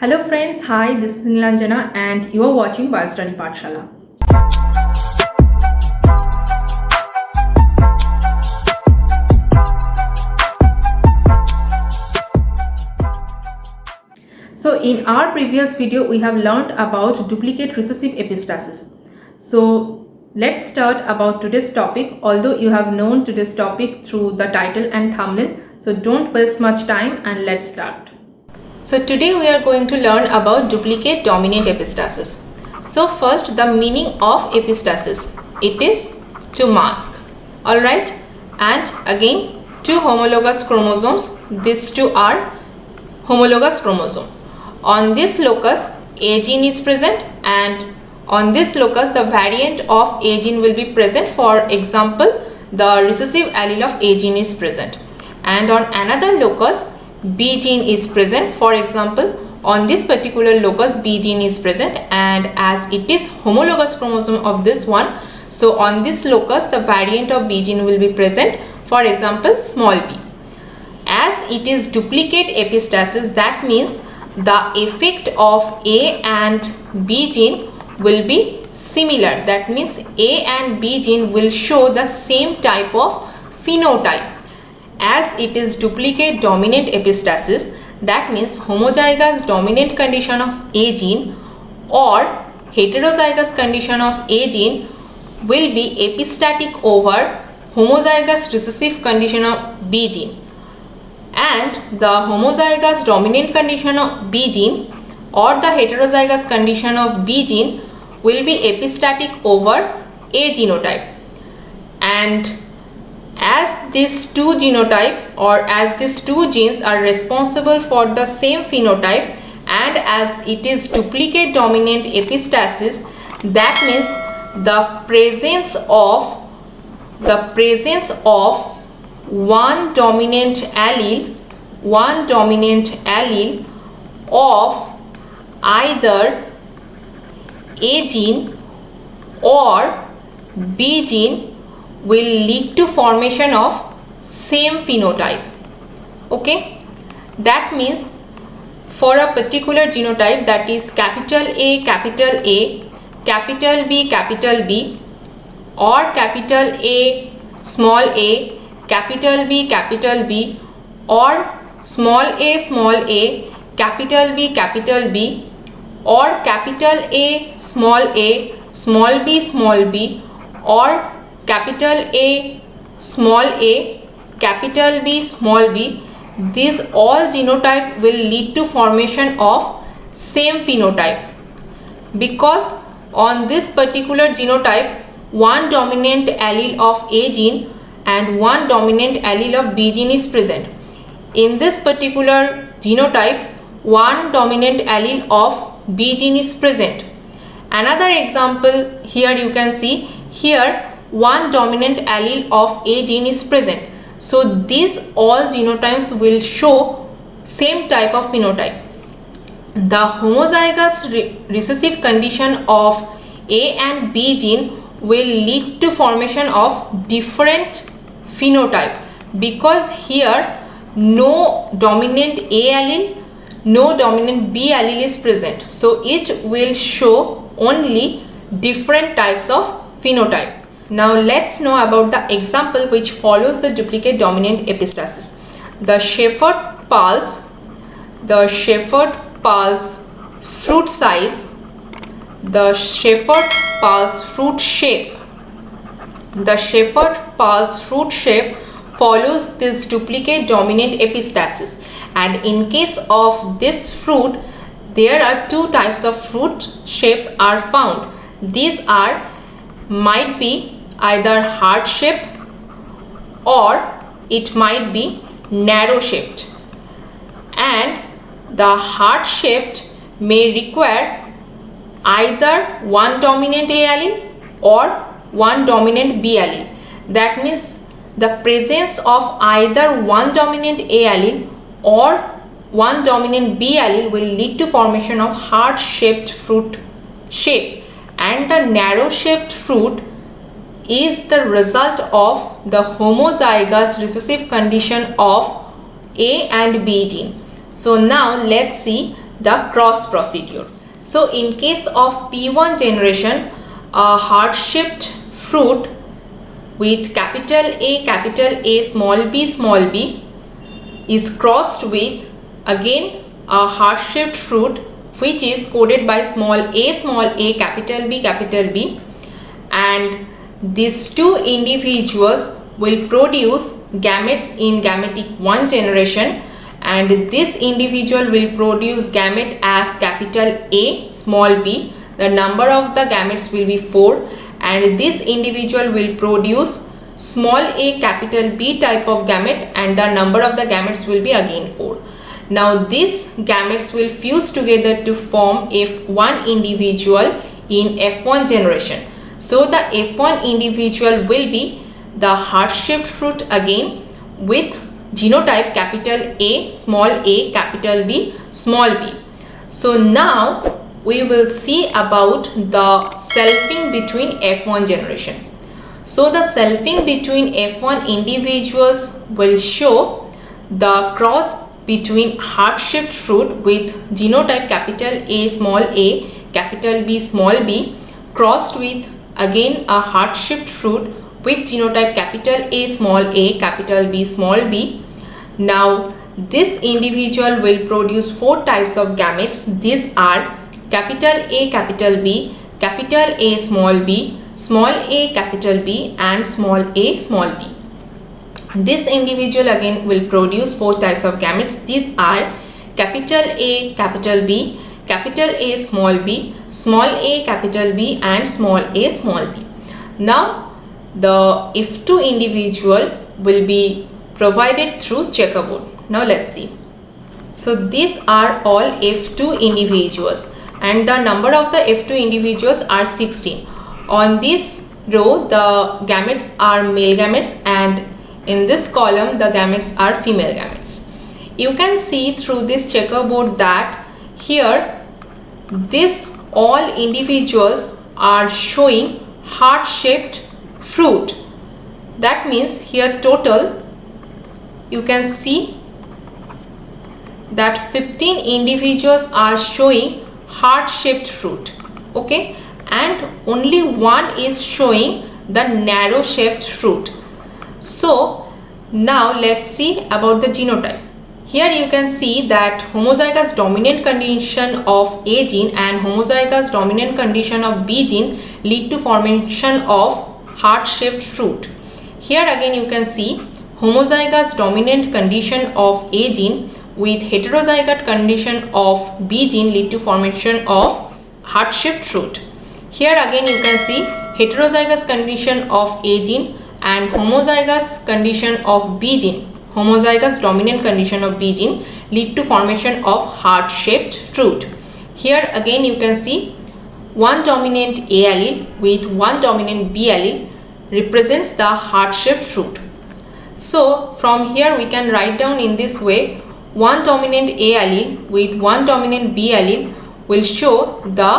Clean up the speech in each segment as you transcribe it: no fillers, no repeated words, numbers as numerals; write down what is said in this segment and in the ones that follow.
Hello friends, hi, this is Nilanjana and you are watching Biostudy Pathshala. So in our previous video, we have learned about duplicate recessive epistasis. So let's start about today's topic, although you have known today's topic through the title and thumbnail. So don't waste much time and let's start. So today we are going to learn about duplicate dominant epistasis. So first, the meaning of epistasis. It is to mask. Alright, and again two homologous chromosomes. These two are homologous chromosome. On this locus A gene is present and on this locus the variant of A gene will be present. For example, the recessive allele of A gene is present, and on another locus B gene is present. For example, on this particular locus B gene is present, and as it is homologous chromosome of this one, so on this locus the variant of B gene will be present. For example, small b. As it is duplicate epistasis, that means the effect of A and B gene will be similar. That means A and B gene will show the same type of phenotype. As it is duplicate dominant epistasis, that means homozygous dominant condition of A gene or heterozygous condition of A gene will be epistatic over homozygous recessive condition of B gene, and the homozygous dominant condition of B gene or the heterozygous condition of B gene will be epistatic over A genotype. And as these two genotype or as these two genes are responsible for the same phenotype, and as it is duplicate dominant epistasis, that means the presence of one dominant allele of either A gene or B gene will lead to formation of same phenotype. Okay, that means for a particular genotype, that is capital A, capital B, or capital A, capital B, or small a, capital B, or capital A, small b, or capital A, capital B, small b, these all genotype will lead to formation of same phenotype, because on this particular genotype one dominant allele of A gene and one dominant allele of B gene is present. In this particular genotype, one dominant allele of B gene is present. Another example here you can see, here one dominant allele of A gene is present. So these all genotypes will show same type of phenotype. The homozygous recessive condition of A and B gene will lead to formation of different phenotype, because here no dominant A allele, no dominant B allele is present. So it will show only different types of phenotype. Now let's know about the example which follows the duplicate dominant epistasis. The Shepard pulse fruit size, the Shepard pulse fruit shape. The Shepard pulse fruit shape follows this duplicate dominant epistasis, and in case of this fruit there are two types of fruit shape are found. These are might be either heart shape or it might be narrow shaped, and the heart shaped may require either one dominant A allele or one dominant B allele. That means the presence of either one dominant A allele or one dominant B allele will lead to formation of heart shaped fruit shape, and the narrow shaped fruit is the result of the homozygous recessive condition of A and B gene. So now let's see the cross procedure. So in case of P1 generation, a heart-shaped fruit with capital A, small b is crossed with again a heart-shaped fruit which is coded by small a, capital B, and these two individuals will produce gametes in gametic 1 generation, and this individual will produce gamete as capital A, small b. The number of the gametes will be 4, and this individual will produce small a, capital B type of gamete, and the number of the gametes will be again 4. Now these gametes will fuse together to form F1 individual in F1 generation. So the F1 individual will be the heart-shaped fruit again with genotype capital A, capital B, small b. So now we will see about the selfing between F1 generation. So the selfing between F1 individuals will show the cross between heart-shaped fruit with genotype capital A, capital B, small b, crossed with again a heart-shaped fruit with genotype capital A, capital B, small b. Now this individual will produce 4 types of gametes. These are capital A, capital B, capital A, small a, capital B, and small a, small b. This individual again will produce 4 types of gametes. These are capital A, capital B, capital A, small a, capital B, and small a, small b. Now the F2 individual will be provided through checkerboard. Now let's see. So these are all F2 individuals, and the number of the F2 individuals are 16. On this row the gametes are male gametes, and in this column the gametes are female gametes. You can see through this checkerboard that here this all individuals are showing heart-shaped fruit. That means here total you can see that 15 individuals are showing heart-shaped fruit, okay, and only one is showing the narrow-shaped fruit. So now let's see about the genotype. Here you can see that homozygous dominant condition of A gene and homozygous dominant condition of B gene lead to formation of heart-shaped fruit. Here again you can see homozygous dominant condition of A gene with heterozygous condition of B gene lead to formation of heart-shaped fruit. Here again you can see heterozygous condition of A gene and homozygous condition of B gene, homozygous dominant condition of B gene lead to formation of heart-shaped fruit. Here again you can see one dominant A allele with one dominant B allele represents the heart-shaped fruit. So from here we can write down in this way, one dominant A allele with one dominant B allele will show the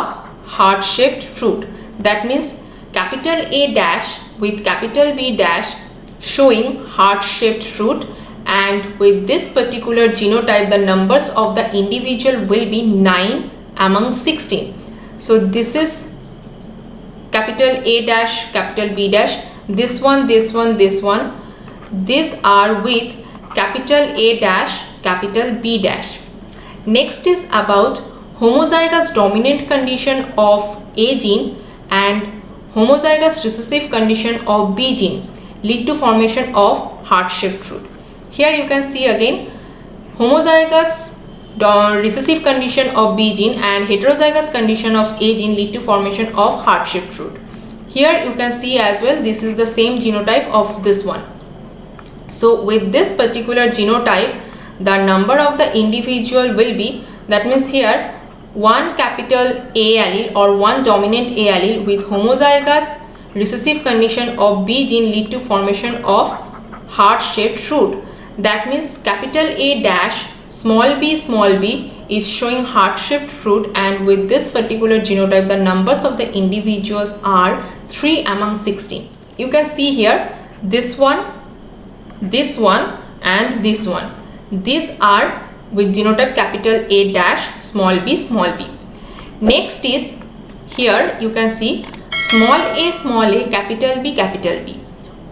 heart-shaped fruit. That means capital A dash with capital B dash showing heart-shaped fruit, and with this particular genotype the numbers of the individual will be 9 among 16. So this is capital A dash, capital B dash, this one, this one, this one. These are with capital A dash, capital B dash. Next is about homozygous dominant condition of A gene and homozygous recessive condition of B gene lead to formation of heart-shaped fruit. Here you can see again homozygous recessive condition of B gene and heterozygous condition of A gene lead to formation of heart-shaped fruit. Here you can see as well, this is the same genotype of this one. So with this particular genotype the number of the individual will be, that means here one capital A allele or one dominant A allele with homozygous recessive condition of B gene lead to formation of heart-shaped fruit. That means capital A dash small b is showing heart-shaped fruit, and with this particular genotype the numbers of the individuals are 3 among 16. You can see here this one and this one. These are with genotype capital A dash small b small b. Next is, here you can see small a capital B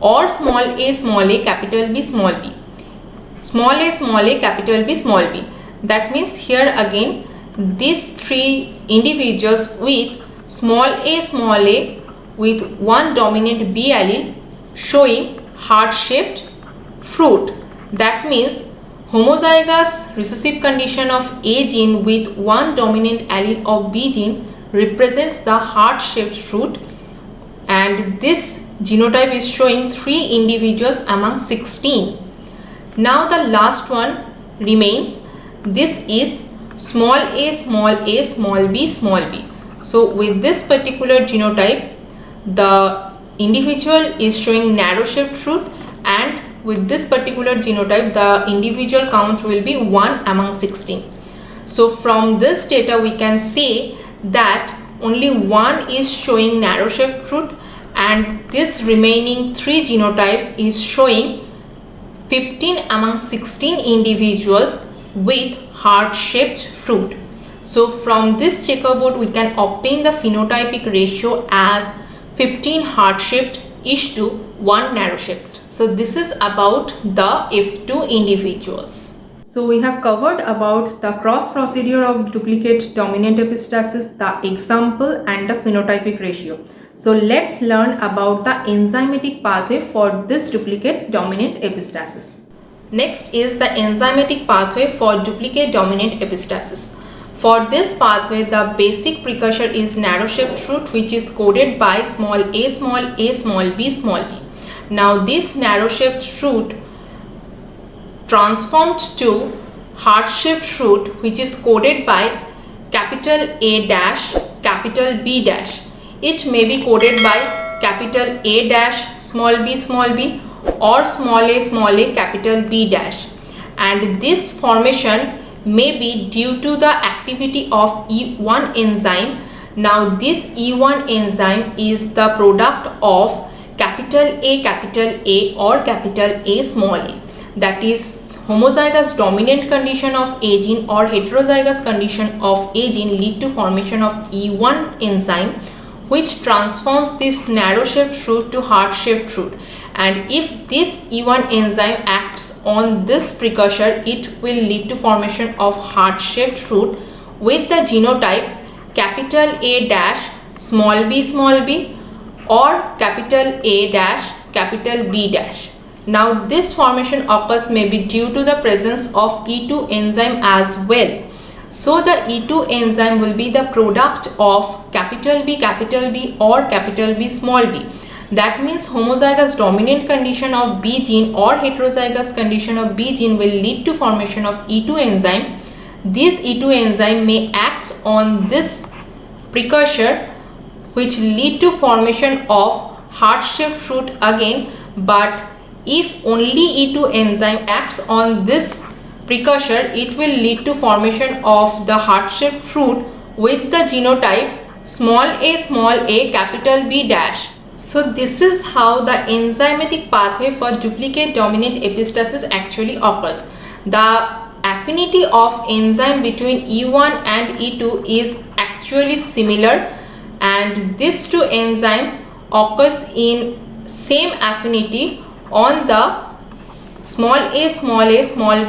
or small a capital B small b, small a capital B small b. That means here again these three individuals with small a with one dominant B allele showing heart-shaped fruit. That means homozygous recessive condition of A gene with one dominant allele of B gene represents the heart-shaped fruit, and this genotype is showing 3 individuals among 16. Now the last one remains. This is small a small b small b. So with this particular genotype, the individual is showing narrow shaped fruit, and with this particular genotype the individual count will be 1 among 16. So from this data we can say that only one is showing narrow shaped fruit, and this remaining 3 genotypes is showing 15 among 16 individuals with heart shaped fruit. So from this checkerboard we can obtain the phenotypic ratio as 15 heart shaped is to 1 narrow shaped. So this is about the F2 individuals. So we have covered about the cross procedure of duplicate dominant epistasis, the example and the phenotypic ratio. So let's learn about the enzymatic pathway for this duplicate dominant epistasis. Next is the enzymatic pathway for duplicate dominant epistasis. For this pathway, the basic precursor is narrow shaped fruit, which is coded by small a small b small b. Now this narrow shaped fruit transformed to heart shaped fruit, which is coded by capital A dash capital B dash. It may be coded by capital A dash small b or small a capital B dash, and this formation may be due to the activity of E1 enzyme. Now this E1 enzyme is the product of capital A or capital A small a, that is homozygous dominant condition of A gene or heterozygous condition of A gene lead to formation of E1 enzyme, which transforms this narrow shaped fruit to heart shaped fruit. And if this E1 enzyme acts on this precursor, it will lead to formation of heart shaped fruit with the genotype capital A dash small b or capital A dash capital B dash. Now this formation occurs may be due to the presence of E2 enzyme as well. So the E2 enzyme will be the product of capital B or capital B small b. That means homozygous dominant condition of B gene or heterozygous condition of B gene will lead to formation of E2 enzyme. This E2 enzyme may act on this precursor, which lead to formation of heart shaped fruit again. But if only E2 enzyme acts on this precursor, it will lead to formation of the heart shaped fruit with the genotype small a capital B dash. So this is how the enzymatic pathway for duplicate dominant epistasis actually occurs. The affinity of enzyme between E1 and E2 is actually similar, and these two enzymes occurs in same affinity on the small a small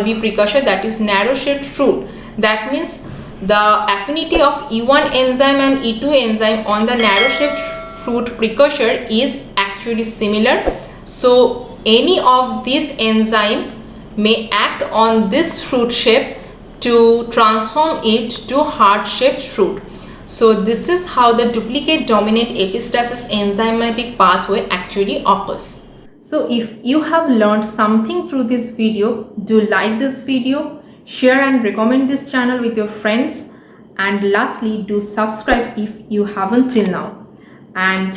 b precursor, that is narrow shaped fruit. That means the affinity of E1 enzyme and E2 enzyme on the narrow shaped fruit precursor is actually similar. So any of these enzyme may act on this fruit shape to transform it to heart shaped fruit. So this is how the duplicate dominant epistasis enzymatic pathway actually occurs. So if you have learned something through this video, do like this video, share and recommend this channel with your friends, and lastly do subscribe if you haven't till now. And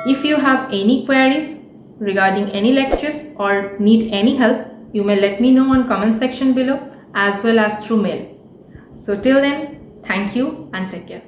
if you have any queries regarding any lectures or need any help, you may let me know on comment section below as well as through mail. So till then, thank you and take care.